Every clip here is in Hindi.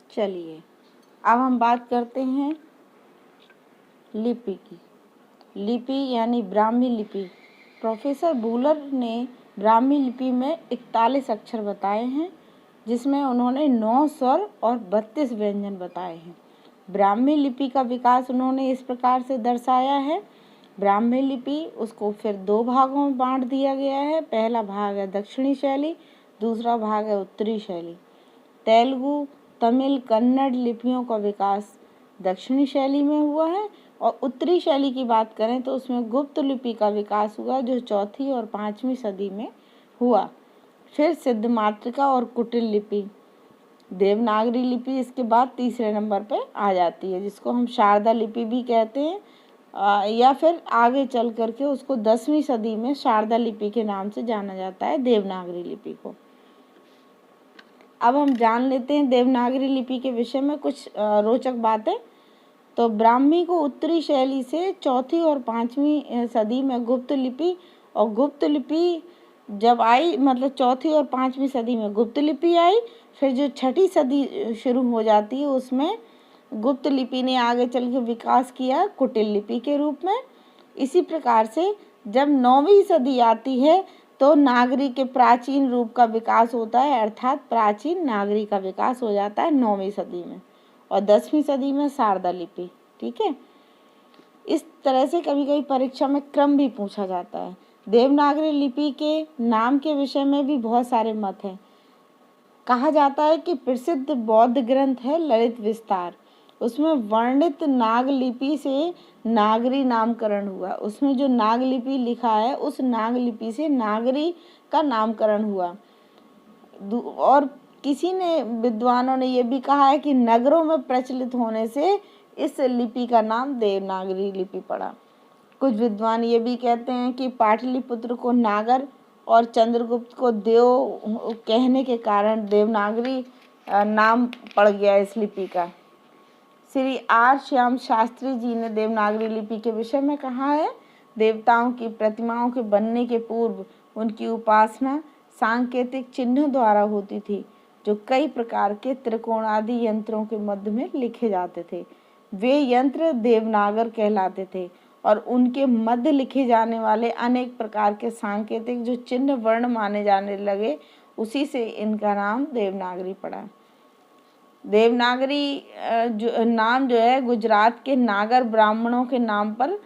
चलिए अब हम बात करते हैं लिपि की। लिपि यानी ब्राह्मी लिपि। प्रोफेसर वूलर ने ब्राह्मी लिपि में 41 अक्षर बताए हैं, जिसमें उन्होंने 9 स्वर और 32 व्यंजन बताए हैं। ब्राह्मी लिपि का विकास उन्होंने इस प्रकार से दर्शाया है। ब्राह्मी लिपि उसको फिर 2 भागों में बांट दिया गया है। पहला भाग है दक्षिणी शैली, दूसरा भाग है उत्तरी शैली। तेलुगु, तमिल, कन्नड़ लिपियों का विकास दक्षिणी शैली में हुआ है और उत्तरी शैली की बात करें तो उसमें गुप्त लिपि का विकास हुआ, जो 4वीं और 5वीं सदी में हुआ। फिर सिद्ध मातृका और कुटिल लिपि, देवनागरी लिपि इसके बाद तीसरे नंबर पे आ जाती है, जिसको हम शारदा लिपि भी कहते हैं, या फिर आगे चल करके उसको 10वीं सदी में शारदा लिपि के नाम से जाना जाता है, देवनागरी लिपि को। अब हम जान लेते हैं देवनागरी लिपि के विषय में कुछ रोचक बातें। तो ब्राह्मी को उत्तरी शैली से 4वीं और 5वीं सदी में गुप्त लिपि, और गुप्त लिपि जब आई, मतलब 4वीं और 5वीं सदी में गुप्त लिपि आई, फिर जो 6ठी सदी शुरू हो जाती है उसमें गुप्त लिपि ने आगे चल के विकास किया कुटिल लिपि के रूप में। इसी प्रकार से जब 9वीं सदी आती है तो नागरी के प्राचीन रूप का विकास होता है, अर्थात प्राचीन नागरी का विकास हो जाता है 9वीं सदी में, और 10वीं सदी में शारदा लिपि। ठीक है, इस तरह से कभी कभी परीक्षा में क्रम भी पूछा जाता है। देवनागरी लिपि के नाम के विषय में भी बहुत सारे मत हैं। कहा जाता है कि प्रसिद्ध बौद्ध ग्रंथ है ललित विस्तार, उसमें वर्णित नाग लिपि से नागरी नामकरण हुआ। उसमें जो नाग लिपि लिखा है उस नाग लिपि से नागरी का नामकरण हुआ। और किसी ने, विद्वानों ने ये भी कहा है कि नगरों में प्रचलित होने से इस लिपि का नाम देवनागरी लिपि पड़ा। कुछ विद्वान ये भी कहते हैं कि पाटलिपुत्र को नागर और चंद्रगुप्त को देव कहने के कारण देवनागरी नाम पड़ गया इस लिपि का। श्री आर श्याम शास्त्री जी ने देवनागरी लिपि के विषय में कहा है, देवताओं की प्रतिमाओं के बनने के पूर्व उनकी उपासना सांकेतिक चिन्हों द्वारा होती थी, जो कई प्रकार के त्रिकोण आदि यंत्रों के मध्य में लिखे जाते थे। वे यंत्र देवनागर कहलाते थे और उनके मध्य लिखे जाने वाले अनेक प्रकार के सांकेतिक जो चिन्ह वर्ण माने जाने लगे, उसी से इनका नाम देवनागरी पड़ा। देवनागरी नाम जो है गुजरात के नागर ब्राह्मणों के नाम पर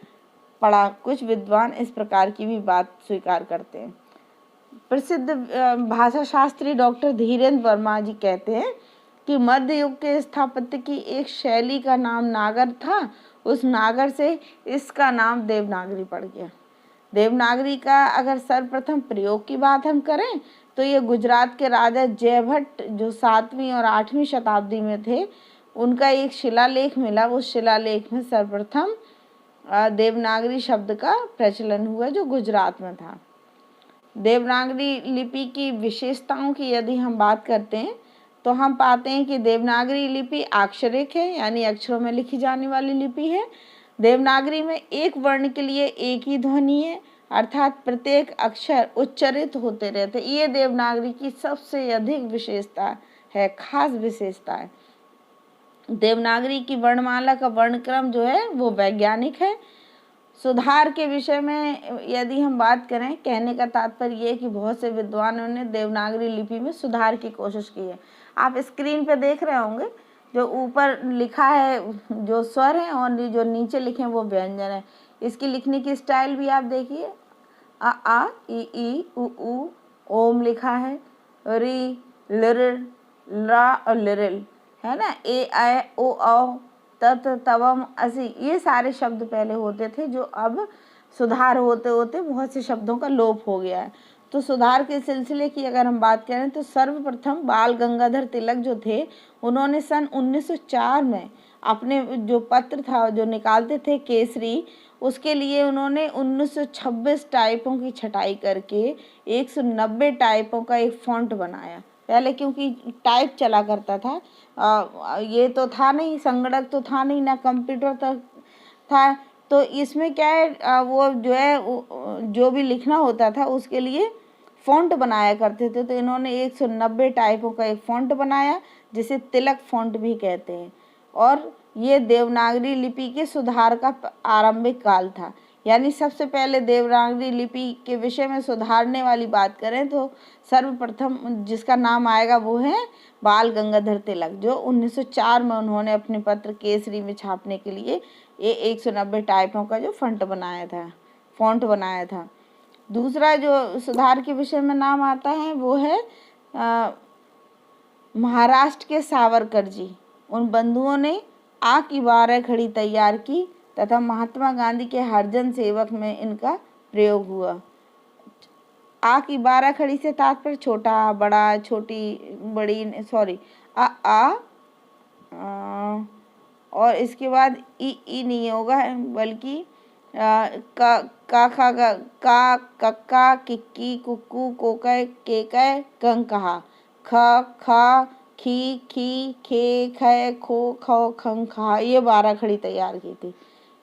पड़ा। कुछ विद्वान इस प्रकार की भी बात स्वीकार करते हैं। प्रसिद्ध भाषा शास्त्री डॉक्टर धीरेन्द्र वर्मा जी कहते हैं कि मध्य युग के स्थापत्य की एक शैली का नाम नागर था, उस नागर से इसका नाम देवनागरी पड़ गया। देवनागरी का अगर सर्वप्रथम प्रयोग की बात हम करें तो ये गुजरात के राजा जयभट्ट जो 7वीं और 8वीं शताब्दी में थे, उनका एक शिलालेख मिला। उस शिलालेख में सर्वप्रथम देवनागरी शब्द का प्रचलन हुआ, जो गुजरात में था। देवनागरी लिपि की विशेषताओं की यदि हम बात करते हैं तो हम पाते हैं कि देवनागरी लिपि अक्षरिक है, यानी अक्षरों में लिखी जाने वाली लिपि है। देवनागरी में एक वर्ण के लिए एक ही ध्वनि है, अर्थात प्रत्येक अक्षर उच्चारित होते रहते। ये देवनागरी की सबसे अधिक विशेषता है, खास विशेषता है। देवनागरी की वर्णमाला का वर्णक्रम जो है वो वैज्ञानिक है। सुधार के विषय में यदि हम बात करें, कहने का तात्पर्य ये है कि बहुत से विद्वानों ने देवनागरी लिपि में सुधार की कोशिश की है। आप स्क्रीन पे देख रहे होंगे, जो ऊपर लिखा है जो स्वर है और जो नीचे लिखे हैं वो व्यंजन है। इसकी लिखने की स्टाइल भी आप देखिए, आ ई उ ओम लिखा है, री लिरिल रा और लिरिल है ना, ए आय ओ औ तत तवम असी, ये सारे शब्द पहले होते थे, जो अब सुधार होते होते बहुत से शब्दों का लोप हो गया है। तो सुधार के सिलसिले की अगर हम बात करें तो सर्वप्रथम बाल गंगाधर तिलक जो थे, उन्होंने सन 1904 में अपने जो पत्र था जो निकालते थे केसरी, उसके लिए उन्होंने 1926 टाइपों की छटाई करके 190 टाइपों का एक फॉन्ट बनाया। पहले क्योंकि टाइप चला करता था, ये तो था नहीं, संगणक तो था नहीं, ना कंप्यूटर तक था, तो इसमें क्या है, वो जो है जो भी लिखना होता था उसके लिए फ़ॉन्ट बनाया करते थे। तो इन्होंने 190 टाइपों का एक फ़ॉन्ट बनाया, जिसे तिलक फ़ॉन्ट भी कहते हैं, और ये देवनागरी लिपि के सुधार का आरंभिक काल था। यानी सबसे पहले देवनागरी लिपि के विषय में सुधारने वाली बात करें तो सर्वप्रथम जिसका नाम आएगा वो है बाल गंगाधर तिलक, जो 1904 में उन्होंने अपने पत्र केसरी में छापने के लिए ये 190 टाइपों का जो फ़ॉन्ट बनाया था। दूसरा जो सुधार के विषय में नाम आता है वो है महाराष्ट्र के सावरकर जी। उन बंधुओं ने आ की 12 खड़ी तैयार की तथा महात्मा गांधी के हरिजन सेवक में इनका प्रयोग हुआ। आ की 12 खड़ी से तात्पर्य छोटा, बड़ा, छोटी, बड़ी, सॉरी और इसके बाद ई नहीं होगा, बल्कि का खा का कक्का, किक्की, कुक्कू, कोकै, केकै, कंकहा, ख खा, खी, खी, खे, खे, खो, खो, खं, खा, ये 12 खड़ी तैयार की थी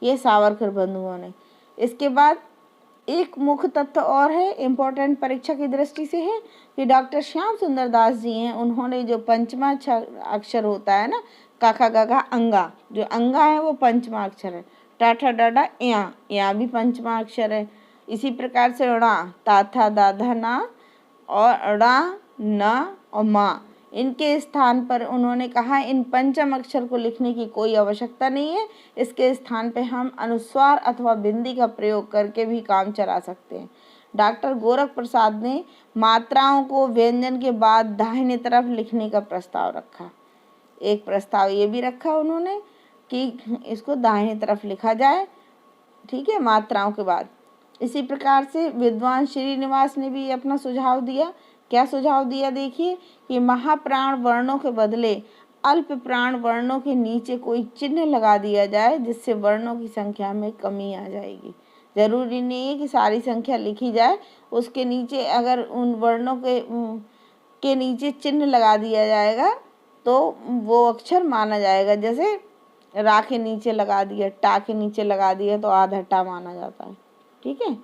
ये सावरकर बंधुओं ने। इसके बाद एक मुख्य तथ्य और है, इम्पोर्टेंट परीक्षा की दृष्टि से है, कि डॉक्टर श्याम सुंदर दास जी हैं, उन्होंने जो पंचमा अक्षर होता है ना, काखा गागा अंगा, जो अंगा है वो पंचमा अक्षर है। टाठा डाडा या भी पंचमा अक्षर है। इसी प्रकार से ड़ा, ताथा, दाधा, ना, और अड़ा, न और माँ, इनके स्थान पर उन्होंने कहा इन पंचम अक्षर को लिखने की कोई आवश्यकता नहीं है, इसके स्थान पे हम अनुस्वार अथवा बिंदी का प्रयोग करके भी काम चला सकते हैं। डॉक्टर गोरख प्रसाद ने मात्राओं को व्यंजन के बाद दाहिने तरफ लिखने का प्रस्ताव रखा। एक प्रस्ताव ये भी रखा उन्होंने कि इसको दाहिने तरफ लिखा जाए, ठीक है, मात्राओं के बाद। इसी प्रकार से विद्वान श्रीनिवास ने भी अपना सुझाव दिया। क्या सुझाव दिया देखिए, कि महाप्राण वर्णों के बदले अल्प प्राण वर्णों के नीचे कोई चिन्ह लगा दिया जाए, जिससे वर्णों की संख्या में कमी आ जाएगी। जरूरी नहीं है कि सारी संख्या लिखी जाए, उसके नीचे अगर उन वर्णों के नीचे चिन्ह लगा दिया जाएगा तो वो अक्षर माना जाएगा। जैसे रा के नीचे लगा दिया, टा के नीचे लगा दिया तो आधा टा माना जाता है, ठीक है।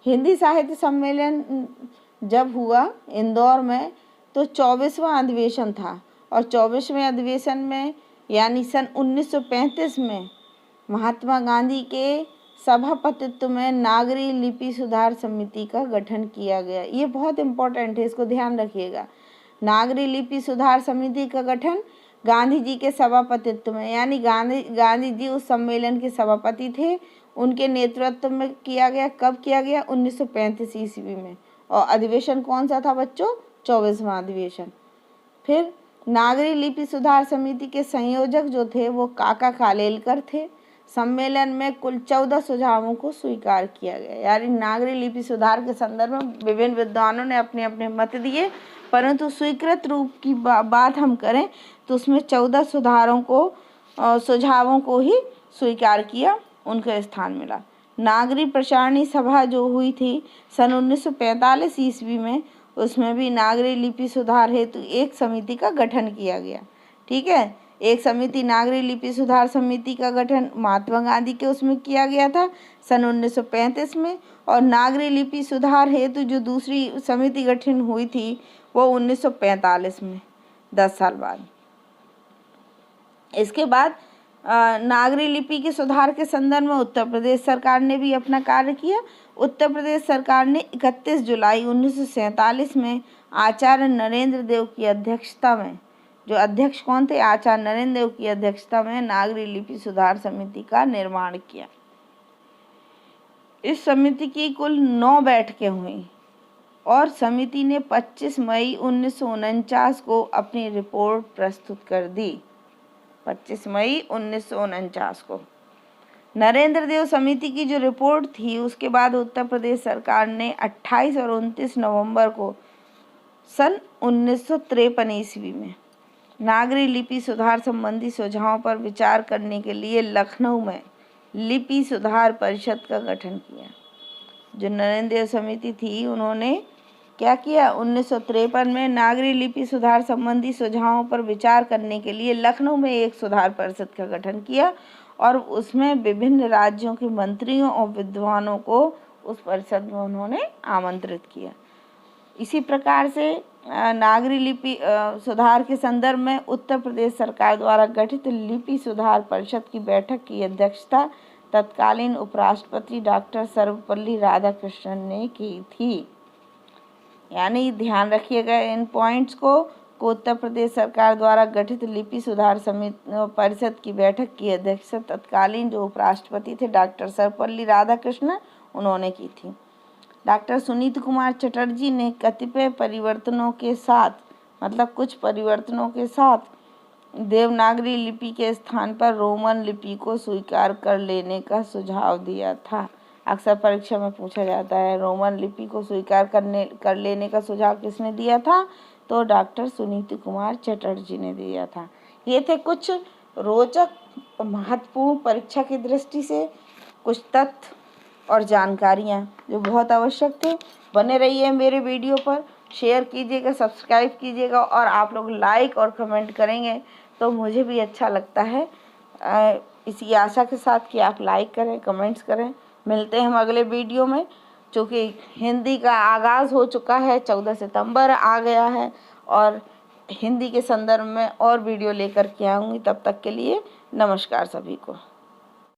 हिंदी साहित्य सम्मेलन जब हुआ इंदौर में तो 24वां अधिवेशन था, और 24वें अधिवेशन में यानी सन 1935 में महात्मा गांधी के सभापतित्व में नागरी लिपि सुधार समिति का गठन किया गया। ये बहुत इम्पोर्टेंट है, इसको ध्यान रखिएगा। नागरी लिपि सुधार समिति का गठन गांधी जी के सभापतित्व में, यानी गांधी जी उस सम्मेलन के सभापति थे, उनके नेतृत्व में किया गया। कब किया गया? 1935 ईस्वी में। और अधिवेशन कौन सा था बच्चों? 24वां अधिवेशन। फिर नागरी लिपि सुधार समिति के संयोजक जो थे वो काका कालेलकर थे। सम्मेलन में कुल 14 सुझावों को स्वीकार किया गया। यानी नागरी लिपि सुधार के संदर्भ में विभिन्न विद्वानों ने अपने अपने मत दिए, परंतु स्वीकृत रूप की बात हम करें तो उसमें 14 सुझावों को ही स्वीकार किया, उनका स्थान मिला। नागरी प्रचारणी सभा जो हुई थी सन 1945 ईस्वी में, उसमें भी नागरी लिपि सुधार हेतु एक समिति का गठन किया गया। ठीक है, एक समिति नागरी लिपि सुधार समिति का गठन महात्मा गांधी के उसमें किया गया था सन 1935 में, और नागरी लिपि सुधार हेतु जो दूसरी समिति गठन हुई थी वो 1945 में, 10 साल बाद। इसके बाद नागरी लिपि के सुधार के संदर्भ में उत्तर प्रदेश सरकार ने भी अपना कार्य किया। उत्तर प्रदेश सरकार ने 31 जुलाई 1947 में आचार्य नरेंद्र देव की अध्यक्षता में, जो अध्यक्ष कौन थे? आचार्य नरेंद्र देव की अध्यक्षता में नागरी लिपि सुधार समिति का निर्माण किया। इस समिति की कुल 9 बैठकें हुई और समिति ने 25 मई 1949 को अपनी रिपोर्ट प्रस्तुत कर दी। 25 मई 1949 को नरेंद्र देव समिति की जो रिपोर्ट थी, उसके बाद उत्तर प्रदेश सरकार ने 28 और 29 नवंबर को सन 1953 ईस्वी में नागरी लिपि सुधार संबंधी सुझावों पर विचार करने के लिए लखनऊ में लिपि सुधार परिषद का गठन किया। जो नरेंद्र देव समिति थी, उन्होंने क्या किया? 1953 में नागरी लिपि सुधार संबंधी सुझावों पर विचार करने के लिए लखनऊ में एक सुधार परिषद का गठन किया, और उसमें विभिन्न राज्यों के मंत्रियों और विद्वानों को उस परिषद में उन्होंने आमंत्रित किया। इसी प्रकार से नागरी लिपि सुधार के संदर्भ में उत्तर प्रदेश सरकार द्वारा गठित लिपि सुधार परिषद की बैठक की अध्यक्षता तत्कालीन उपराष्ट्रपति डॉक्टर सर्वपल्ली राधाकृष्णन ने की थी। यानी ध्यान रखिएगा इन पॉइंट्स को उत्तर प्रदेश सरकार द्वारा गठित लिपि सुधार समिति परिषद की बैठक की अध्यक्षता तत्कालीन जो उपराष्ट्रपति थे डॉक्टर सर्वपल्ली राधाकृष्णन उन्होंने की थी। डॉक्टर सुनीत कुमार चटर्जी ने कतिपय परिवर्तनों के साथ मतलब कुछ परिवर्तनों के साथ देवनागरी लिपि के स्थान पर रोमन लिपि को स्वीकार कर लेने का सुझाव दिया था। अक्सर परीक्षा में पूछा जाता है रोमन लिपि को स्वीकार कर लेने का सुझाव किसने दिया था, तो डॉक्टर सुनीत कुमार चटर्जी ने दिया था। ये थे कुछ रोचक महत्वपूर्ण परीक्षा की दृष्टि से कुछ तथ्य और जानकारियाँ जो बहुत आवश्यक थे। बने रहिए मेरे वीडियो पर, शेयर कीजिएगा, सब्सक्राइब कीजिएगा और आप लोग लाइक और कमेंट करेंगे तो मुझे भी अच्छा लगता है। इसी आशा के साथ कि आप लाइक करें, कमेंट्स करें। मिलते हैं हम अगले वीडियो में। चूँकि हिंदी का आगाज़ हो चुका है, 14 सितंबर आ गया है और हिंदी के संदर्भ में और वीडियो लेकर के आऊँगी। तब तक के लिए नमस्कार सभी को।